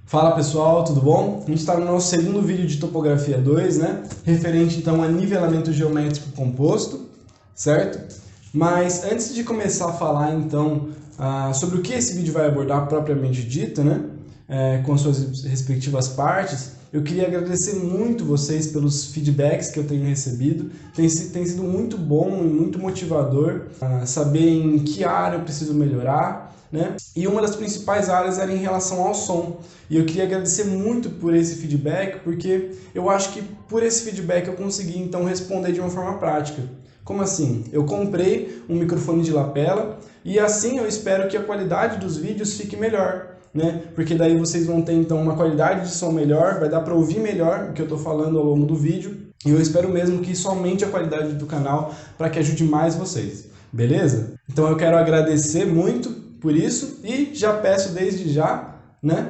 Fala pessoal, tudo bom? A gente está no nosso segundo vídeo de topografia 2, né? Referente então a nivelamento geométrico composto, certo? Mas antes de começar a falar então sobre o que esse vídeo vai abordar propriamente dito, né? Com suas respectivas partes, eu queria agradecer muito vocês pelos feedbacks que eu tenho recebido. Tem sido muito bom e muito motivador saber em que área eu preciso melhorar, né? E uma das principais áreas era em relação ao som. E eu queria agradecer muito por esse feedback, porque eu acho que por esse feedback eu consegui então responder de uma forma prática. Como assim? Eu comprei um microfone de lapela e assim eu espero que a qualidade dos vídeos fique melhor, né? Porque daí vocês vão ter então uma qualidade de som melhor, vai dar para ouvir melhor o que eu estou falando ao longo do vídeo. E eu espero mesmo que isso aumente a qualidade do canal para que ajude mais vocês, beleza? Então eu quero agradecer muito por isso e já peço desde já, né?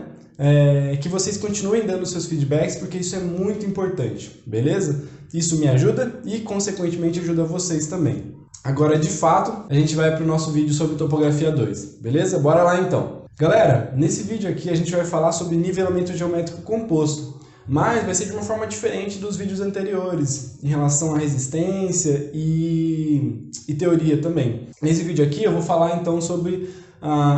Que vocês continuem dando seus feedbacks, porque isso é muito importante, beleza? Isso me ajuda e, consequentemente, ajuda vocês também. Agora, de fato, a gente vai para o nosso vídeo sobre topografia 2, beleza? Bora lá então! Galera, nesse vídeo aqui a gente vai falar sobre nivelamento geométrico composto, mas vai ser de uma forma diferente dos vídeos anteriores, em relação à resistência e teoria também. Nesse vídeo aqui eu vou falar então sobre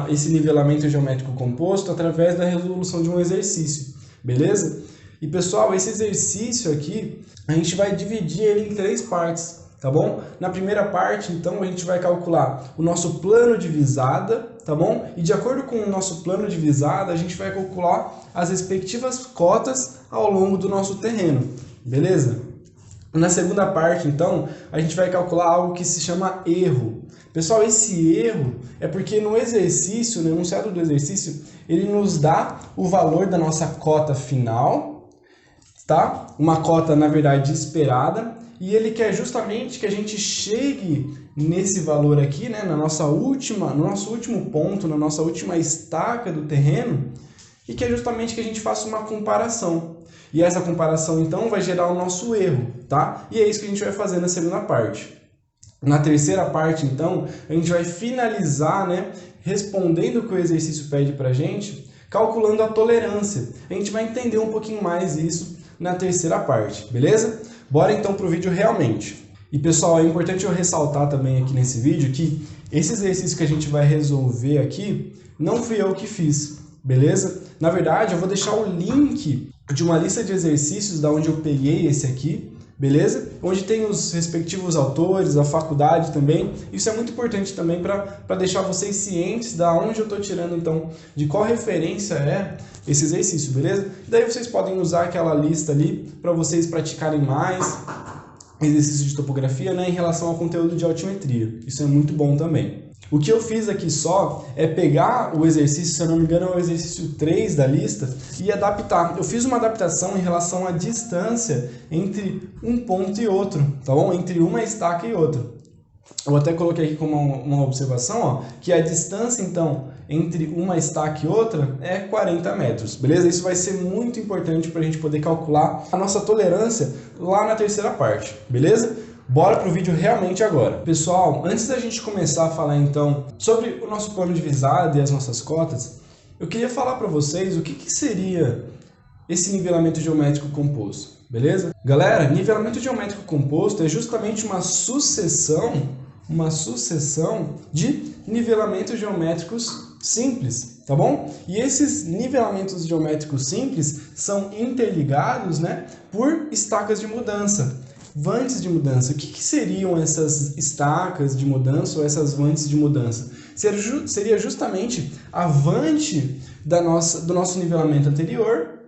esse nivelamento geométrico composto através da resolução de um exercício, beleza? E pessoal, esse exercício aqui, a gente vai dividir ele em 3 partes, tá bom? Na primeira parte, então, a gente vai calcular o nosso plano de visada, tá bom? E de acordo com o nosso plano de visada, a gente vai calcular as respectivas cotas ao longo do nosso terreno, beleza? Na segunda parte, então, a gente vai calcular algo que se chama erro. Pessoal, esse erro é porque no exercício, no enunciado do exercício, ele nos dá o valor da nossa cota final, tá? Uma cota, na verdade, esperada, e ele quer justamente que a gente chegue nesse valor aqui, né, no nosso último ponto, na nossa última estaca do terreno, e que é justamente que a gente faça uma comparação. E essa comparação, então, vai gerar o nosso erro, tá? E é isso que a gente vai fazer na segunda parte. Na terceira parte, então, a gente vai finalizar, né, respondendo o que o exercício pede pra gente, calculando a tolerância. A gente vai entender um pouquinho mais isso na terceira parte, beleza? Bora então pro vídeo realmente. E pessoal, é importante eu ressaltar também aqui nesse vídeo que esse exercício que a gente vai resolver aqui, não fui eu que fiz, beleza? Na verdade, eu vou deixar o link de uma lista de exercícios da onde eu peguei esse aqui, beleza? Onde tem os respectivos autores, a faculdade também. Isso é muito importante também para deixar vocês cientes da onde eu estou tirando, então, de qual referência é esse exercício, beleza? Daí vocês podem usar aquela lista ali para vocês praticarem mais exercício de topografia, né, em relação ao conteúdo de altimetria. Isso é muito bom também. O que eu fiz aqui só é pegar o exercício, se eu não me engano é o exercício 3 da lista, e adaptar. Eu fiz uma adaptação em relação à distância entre um ponto e outro, tá bom? Entre uma estaca e outra. Eu até coloquei aqui como uma observação, ó, que a distância, então, entre uma estaca e outra é 40 metros, beleza? Isso vai ser muito importante para a gente poder calcular a nossa tolerância lá na terceira parte, beleza? Bora pro vídeo realmente agora. Pessoal, antes da gente começar a falar então sobre o nosso plano de visada e as nossas cotas, eu queria falar para vocês o que seria esse nivelamento geométrico composto, beleza? Galera, nivelamento geométrico composto é justamente uma sucessão de nivelamentos geométricos simples, tá bom? E esses nivelamentos geométricos simples são interligados, né, por estacas de mudança. Vantes de mudança. O que seriam essas estacas de mudança ou essas vantes de mudança? Seria justamente a vante do nosso nivelamento anterior,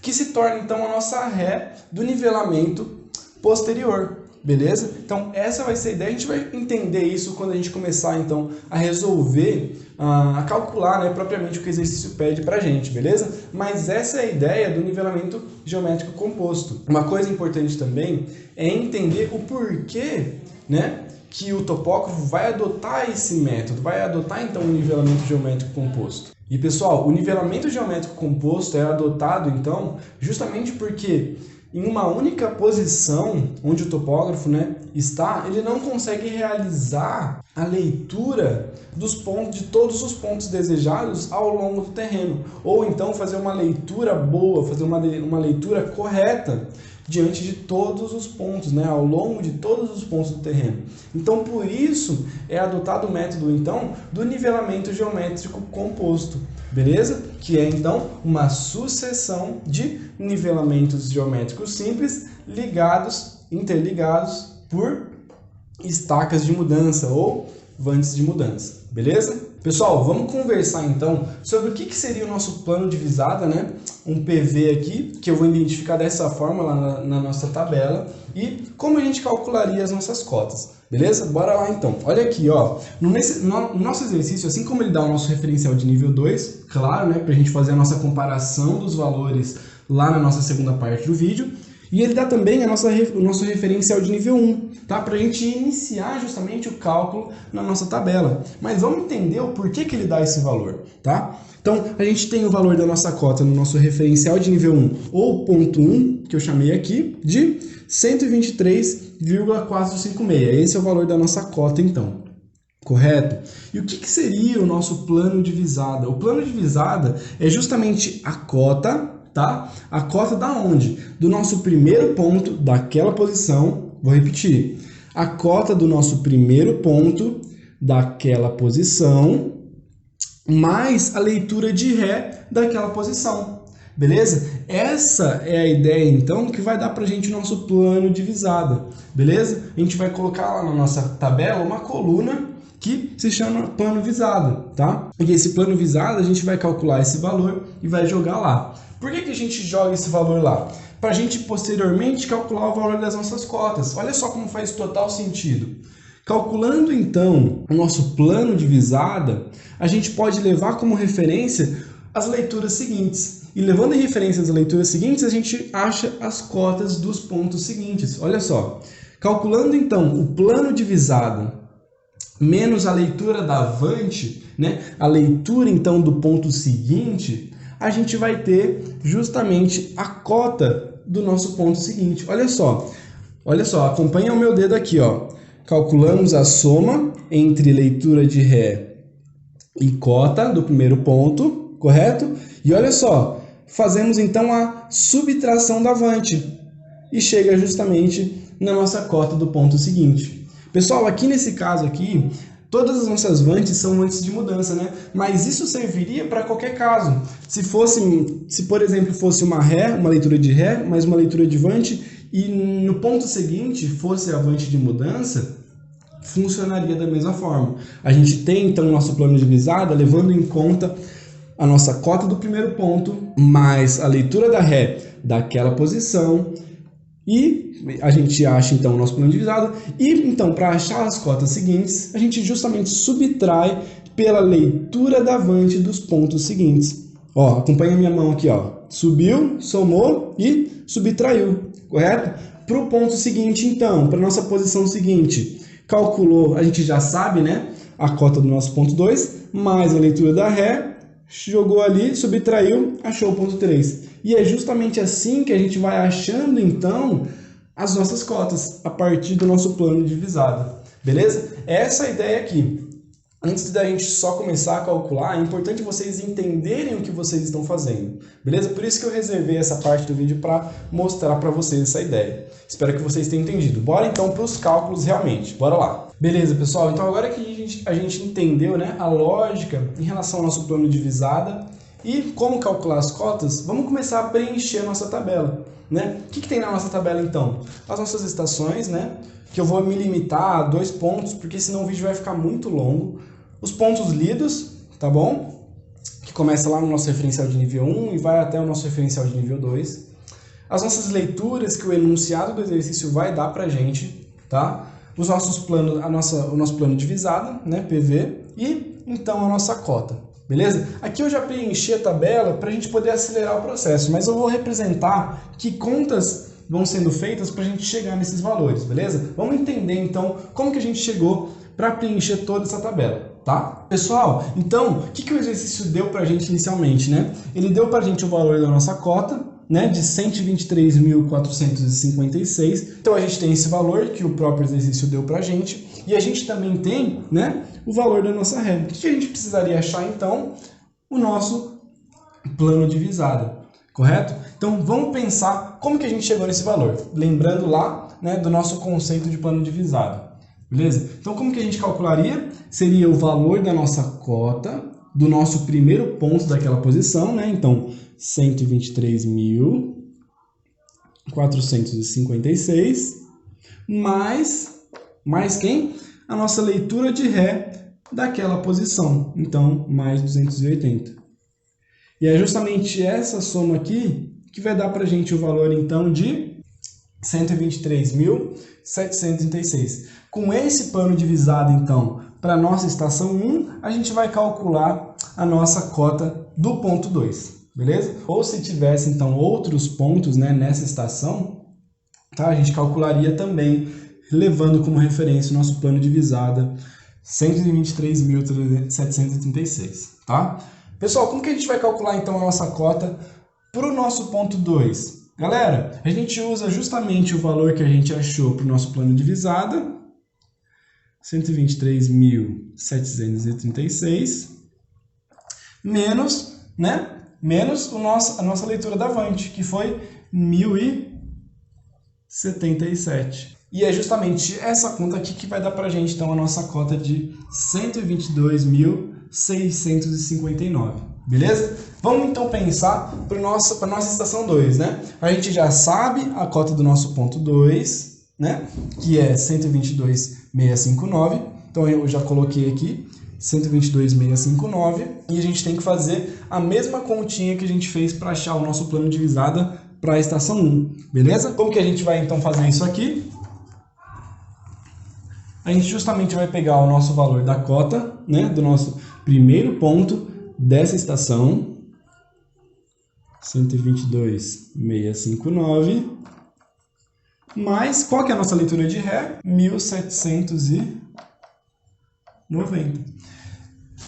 que se torna então a nossa ré do nivelamento posterior, beleza? Então essa vai ser a ideia, a gente vai entender isso quando a gente começar então a resolver, a calcular, né, propriamente o que o exercício pede pra gente, beleza? Mas essa é a ideia do nivelamento geométrico composto. Uma coisa importante também é entender o porquê, né, que o topógrafo vai adotar esse método, vai adotar então o nivelamento geométrico composto. E pessoal, o nivelamento geométrico composto é adotado então justamente porque em uma única posição onde o topógrafo, né, está, ele não consegue realizar a leitura dos pontos, de todos os pontos desejados ao longo do terreno, ou então fazer uma leitura boa, fazer uma leitura correta diante de todos os pontos, né, ao longo de todos os pontos do terreno. Então, por isso, é adotado o método, então, do nivelamento geométrico composto, beleza? Que é, então, uma sucessão de nivelamentos geométricos simples interligados por estacas de mudança ou vantes de mudança, beleza? Pessoal, vamos conversar então sobre o que seria o nosso plano de visada, né? Um PV aqui, que eu vou identificar dessa forma lá na nossa tabela, e como a gente calcularia as nossas cotas, beleza? Bora lá então. Olha aqui, ó, no nosso exercício, assim como ele dá o nosso referencial de nível 2, claro, né, para a gente fazer a nossa comparação dos valores lá na nossa segunda parte do vídeo, e ele dá também o nosso referencial de nível 1, tá? Para a gente iniciar justamente o cálculo na nossa tabela. Mas vamos entender o porquê que ele dá esse valor, tá? Então, a gente tem o valor da nossa cota no nosso referencial de nível 1, ou ponto 1, que eu chamei aqui, de 123,456. Esse é o valor da nossa cota, então. Correto? E o que seria o nosso plano de visada? O plano de visada é justamente a cota, tá? A cota da onde? Do nosso primeiro ponto daquela posição, vou repetir, a cota do nosso primeiro ponto daquela posição, mais a leitura de ré daquela posição, beleza? Essa é a ideia, então, que vai dar pra gente o nosso plano de visada, beleza? A gente vai colocar lá na nossa tabela uma coluna que se chama plano visado, tá? E esse plano visado a gente vai calcular esse valor e vai jogar lá. Por que a gente joga esse valor lá? Para a gente posteriormente calcular o valor das nossas cotas. Olha só como faz total sentido. Calculando então o nosso plano de visada, a gente pode levar como referência as leituras seguintes. E levando em referência as leituras seguintes, a gente acha as cotas dos pontos seguintes. Olha só. Calculando então o plano de visada menos a leitura da avante, né? A leitura então do ponto seguinte, a gente vai ter justamente a cota do nosso ponto seguinte. Olha só, acompanha o meu dedo aqui, ó. Calculamos a soma entre leitura de ré e cota do primeiro ponto, correto? E olha só, fazemos então a subtração da avante e chega justamente na nossa cota do ponto seguinte. Pessoal, aqui nesse caso aqui, todas as nossas vantes são vantes de mudança, né? Mas isso serviria para qualquer caso. Se, por exemplo, fosse uma leitura de ré, mais uma leitura de vante, e no ponto seguinte fosse a vante de mudança, funcionaria da mesma forma. A gente tem, então, o nosso plano de visada levando em conta a nossa cota do primeiro ponto, mais a leitura da ré daquela posição, e a gente acha, então, o nosso plano de visada. E, então, para achar as cotas seguintes, a gente justamente subtrai pela leitura da avante dos pontos seguintes. Ó, acompanha a minha mão aqui, ó. Subiu, somou e subtraiu, correto? Para o ponto seguinte, então, para a nossa posição seguinte, calculou, a gente já sabe, né? A cota do nosso ponto 2, mais a leitura da ré, jogou ali, subtraiu, achou o ponto 3. E é justamente assim que a gente vai achando, então, as nossas cotas, a partir do nosso plano de visada. Beleza? Essa é a ideia aqui. Antes da gente só começar a calcular, é importante vocês entenderem o que vocês estão fazendo. Beleza? Por isso que eu reservei essa parte do vídeo para mostrar para vocês essa ideia. Espero que vocês tenham entendido. Bora então para os cálculos realmente. Bora lá. Beleza, pessoal? Então agora que a gente entendeu, né, a lógica em relação ao nosso plano de visada e como calcular as cotas, vamos começar a preencher a nossa tabela, né? O que tem na nossa tabela então? As nossas estações, né? Que eu vou me limitar a 2 pontos, porque senão o vídeo vai ficar muito longo. Os pontos lidos, tá bom? Que começa lá no nosso referencial de nível 1 e vai até o nosso referencial de nível 2. As nossas leituras que o enunciado do exercício vai dar pra gente, tá? Os nossos planos, o nosso plano de visada, né, PV, e então a nossa cota. Beleza? Aqui eu já preenchi a tabela para a gente poder acelerar o processo, mas eu vou representar que contas vão sendo feitas para a gente chegar nesses valores, beleza? Vamos entender então como que a gente chegou para preencher toda essa tabela, tá? Pessoal, então, o que o exercício deu para a gente inicialmente, né? Ele deu para a gente o valor da nossa cota, né, de 123.456. Então a gente tem esse valor que o próprio exercício deu para a gente, e a gente também tem, né, o valor da nossa ré. O que a gente precisaria achar então? O nosso plano divisado, correto? Então vamos pensar como que a gente chegou nesse valor, lembrando lá, né, do nosso conceito de plano divisado, beleza? Então como que a gente calcularia? Seria o valor da nossa cota do nosso primeiro ponto daquela posição, né? Então 123.456 mais quem? A nossa leitura de ré daquela posição, então mais 280. E é justamente essa soma aqui que vai dar para a gente o valor então de 123.736. Com esse plano divisado então para a nossa estação 1, a gente vai calcular a nossa cota do ponto 2, beleza? Ou se tivesse então outros pontos, né, nessa estação, tá? A gente calcularia também levando como referência o nosso plano divisado 123.736, tá? Pessoal, como que a gente vai calcular então a nossa cota para o nosso ponto 2? Galera, a gente usa justamente o valor que a gente achou para o nosso plano divisado, 123.736, menos, né? Menos a nossa leitura da Avante, que foi 1.077. E é justamente essa conta aqui que vai dar para a gente, então, a nossa cota de 122.659, beleza? Vamos, então, pensar para a nossa estação 2, né? A gente já sabe a cota do nosso ponto 2, né? Que é 122.659. Então, eu já coloquei aqui 122.659. E a gente tem que fazer a mesma continha que a gente fez para achar o nosso plano divisado para a estação 1, beleza? Como que a gente vai, então, fazer isso aqui? A gente justamente vai pegar o nosso valor da cota, né, do nosso primeiro ponto dessa estação, 122.659, mais qual que é a nossa leitura de ré? 1.790.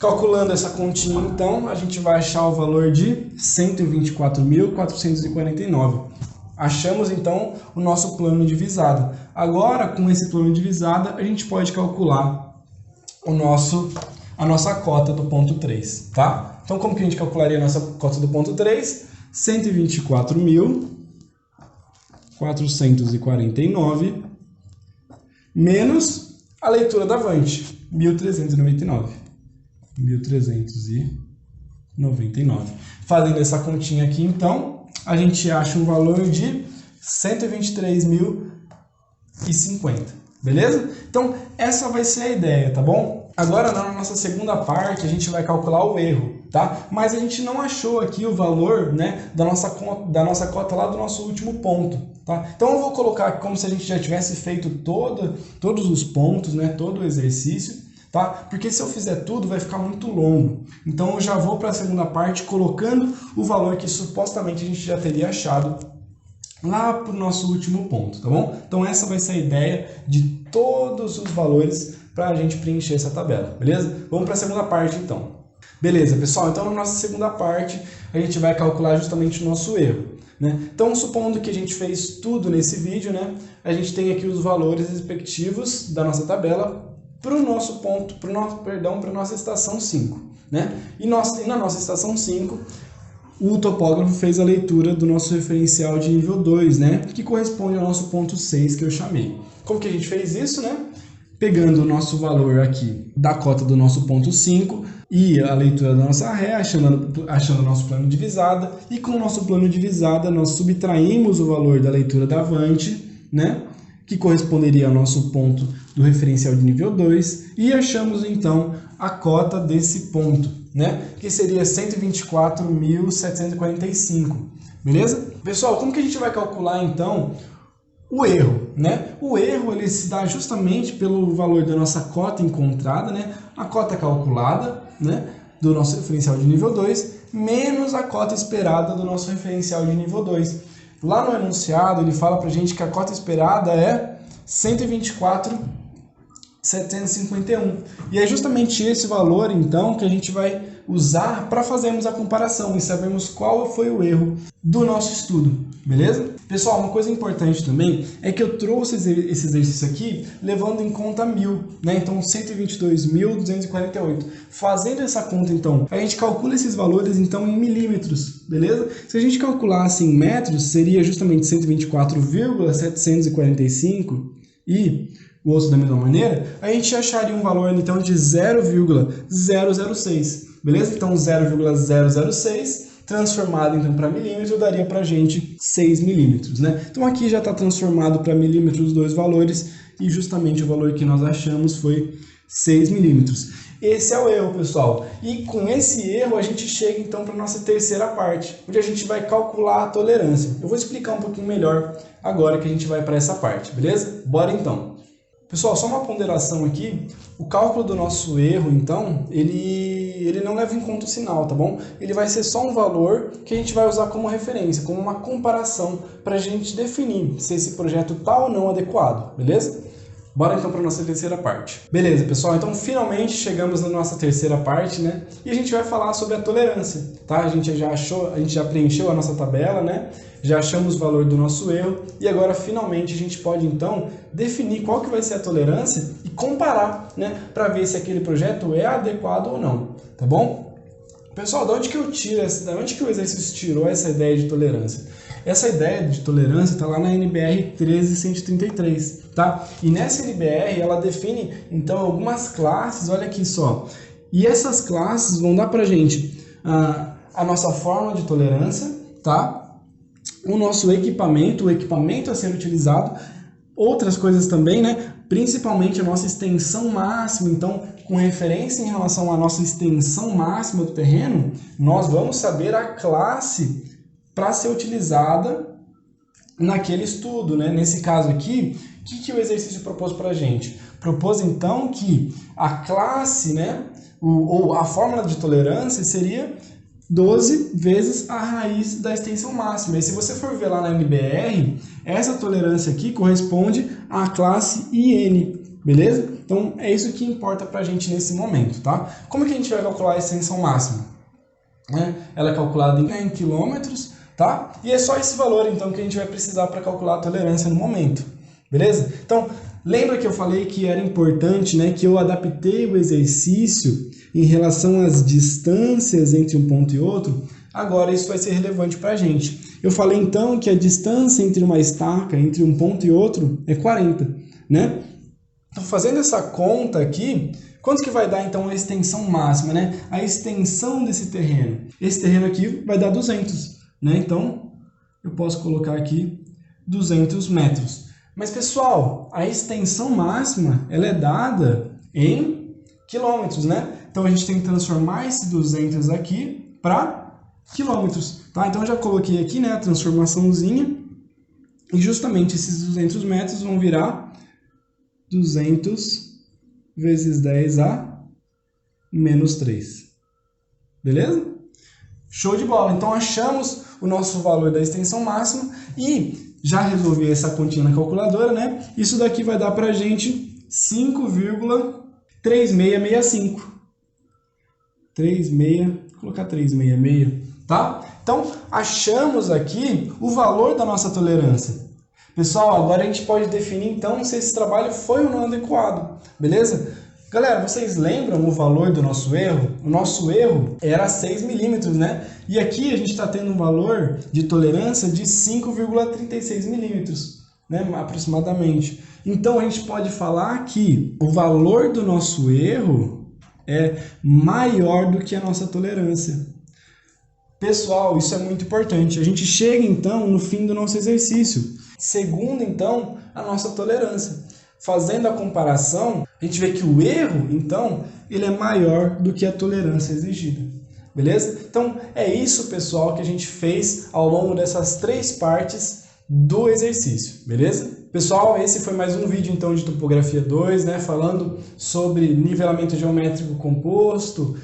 Calculando essa continha, então, a gente vai achar o valor de 124.449. Achamos, então, o nosso plano divisado. Agora, com esse plano divisado, a gente pode calcular a nossa cota do ponto 3, tá? Então, como que a gente calcularia a nossa cota do ponto 3? 124.449 menos a leitura da Avante, 1.399. 1.399. Fazendo essa continha aqui, então, a gente acha um valor de 123.050, beleza? Então, essa vai ser a ideia, tá bom? Agora, na nossa segunda parte, a gente vai calcular o erro, tá? Mas a gente não achou aqui o valor, né, da nossa cota lá do nosso último ponto, tá? Então, eu vou colocar aqui como se a gente já tivesse feito todos os pontos, né, todo o exercício, tá? Porque se eu fizer tudo, vai ficar muito longo. Então, eu já vou para a segunda parte colocando o valor que supostamente a gente já teria achado lá para o nosso último ponto, tá bom? Então, essa vai ser a ideia de todos os valores para a gente preencher essa tabela, beleza? Vamos para a segunda parte, então. Beleza, pessoal? Então, na nossa segunda parte, a gente vai calcular justamente o nosso erro, né? Então, supondo que a gente fez tudo nesse vídeo, né? A gente tem aqui os valores respectivos da nossa tabela para o nosso ponto, para a nossa estação 5, né? E na nossa estação 5, o topógrafo fez a leitura do nosso referencial de nível 2, né? Que corresponde ao nosso ponto 6 que eu chamei. Como que a gente fez isso, né? Pegando o nosso valor aqui da cota do nosso ponto 5 e a leitura da nossa ré, achando o nosso plano divisado, e com o nosso plano divisado nós subtraímos o valor da leitura da Avante, né? Que corresponderia ao nosso ponto do referencial de nível 2, e achamos então a cota desse ponto, né? Que seria 124.745, beleza? Pessoal, como que a gente vai calcular então o erro, né? O erro ele se dá justamente pelo valor da nossa cota encontrada, né? A cota calculada, né? Do nosso referencial de nível 2, menos a cota esperada do nosso referencial de nível 2. Lá no enunciado, ele fala pra gente que a cota esperada é 124 751. E é justamente esse valor, então, que a gente vai usar para fazermos a comparação e sabermos qual foi o erro do nosso estudo, beleza? Pessoal, uma coisa importante também é que eu trouxe esse exercício aqui levando em conta 1000, né? Então, 122.248. Fazendo essa conta, então, a gente calcula esses valores, então, em milímetros, beleza? Se a gente calculasse em metros, seria justamente 124,745 e o outro da mesma maneira, a gente acharia um valor então de 0,006, beleza? Então 0,006 transformado então para milímetro daria para a gente 6 milímetros, né? Então aqui já está transformado para milímetros os dois valores e justamente o valor que nós achamos foi 6 milímetros. Esse é o erro, pessoal. E com esse erro a gente chega então para a nossa terceira parte, onde a gente vai calcular a tolerância. Eu vou explicar um pouquinho melhor agora que a gente vai para essa parte, beleza? Bora então. Pessoal, só uma ponderação aqui, o cálculo do nosso erro, então, ele não leva em conta o sinal, tá bom? Ele vai ser só um valor que a gente vai usar como referência, como uma comparação para a gente definir se esse projeto está ou não adequado, beleza? Bora então para a nossa terceira parte. Beleza, pessoal, então finalmente chegamos na nossa terceira parte, né? E a gente vai falar sobre a tolerância, tá? A gente já preencheu a nossa tabela, né? Já achamos o valor do nosso erro e agora finalmente a gente pode então definir qual que vai ser a tolerância e comparar, né? Para ver se aquele projeto é adequado ou não, tá bom? Pessoal, de onde que o exercício tirou essa ideia de tolerância? Essa ideia de tolerância está lá na NBR 13133, tá? E nessa NBR ela define então algumas classes, olha aqui só. E essas classes vão dar pra gente a nossa fórmula de tolerância, tá? O nosso equipamento, o equipamento a ser utilizado, outras coisas também, né? Principalmente a nossa extensão máxima. Então, com referência em relação à nossa extensão máxima do terreno, nós vamos saber a classe para ser utilizada naquele estudo, né? Nesse caso aqui, o que o exercício propôs para a gente? Propôs então que a classe, né? Ou a fórmula de tolerância seria 12 vezes a raiz da extensão máxima. E se você for ver lá na MBR, essa tolerância aqui corresponde à classe IN, beleza? Então é isso que importa para a gente nesse momento, tá? Como que a gente vai calcular a extensão máxima? Ela é calculada em quilômetros, tá? E é só esse valor então que a gente vai precisar para calcular a tolerância no momento, beleza? Então lembra que eu falei que era importante, né, que eu adaptei o exercício em relação às distâncias entre um ponto e outro? Agora isso vai ser relevante para a gente. Eu falei então que a distância entre uma estaca, entre um ponto e outro, é 40, né? Então fazendo essa conta aqui, quanto que vai dar então a extensão máxima, né? A extensão desse terreno. Esse terreno aqui vai dar 200, né? Então eu posso colocar aqui 200 metros. Mas pessoal, a extensão máxima ela é dada em quilômetros, né? Então a gente tem que transformar esse 200 aqui para quilômetros, tá? Então eu já coloquei aqui, né, a transformaçãozinha e justamente esses 200 metros vão virar 200 vezes 10 a menos 3. Beleza? Show de bola! Então achamos o nosso valor da extensão máxima e já resolvi essa continha na calculadora, né? Isso daqui vai dar pra gente 5,3665. Vou colocar 366, tá? Então, achamos aqui o valor da nossa tolerância. Pessoal, agora a gente pode definir então se esse trabalho foi ou não adequado, beleza? Galera, vocês lembram o valor do nosso erro? O nosso erro era 6 milímetros, né? E aqui a gente está tendo um valor de tolerância de 5,36 milímetros, né? Aproximadamente. Então a gente pode falar que o valor do nosso erro é maior do que a nossa tolerância. Pessoal, isso é muito importante. A gente chega então no fim do nosso exercício. Segundo então a nossa tolerância. Fazendo a comparação, a gente vê que o erro, então, ele é maior do que a tolerância exigida. Beleza? Então, é isso, pessoal, que a gente fez ao longo dessas 3 partes do exercício. Beleza? Pessoal, esse foi mais um vídeo, então, de Topografia 2, né? Falando sobre nivelamento geométrico composto,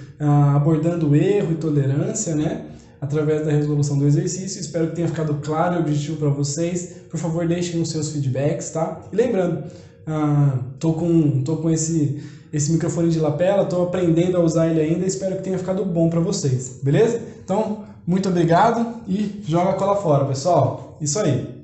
abordando erro e tolerância, né? Através da resolução do exercício. Espero que tenha ficado claro e objetivo para vocês. Por favor, deixem os seus feedbacks, tá? E lembrando, tô com esse microfone de lapela, tô aprendendo a usar ele ainda, espero que tenha ficado bom para vocês, beleza? Então, muito obrigado e joga a cola fora, pessoal. Isso aí.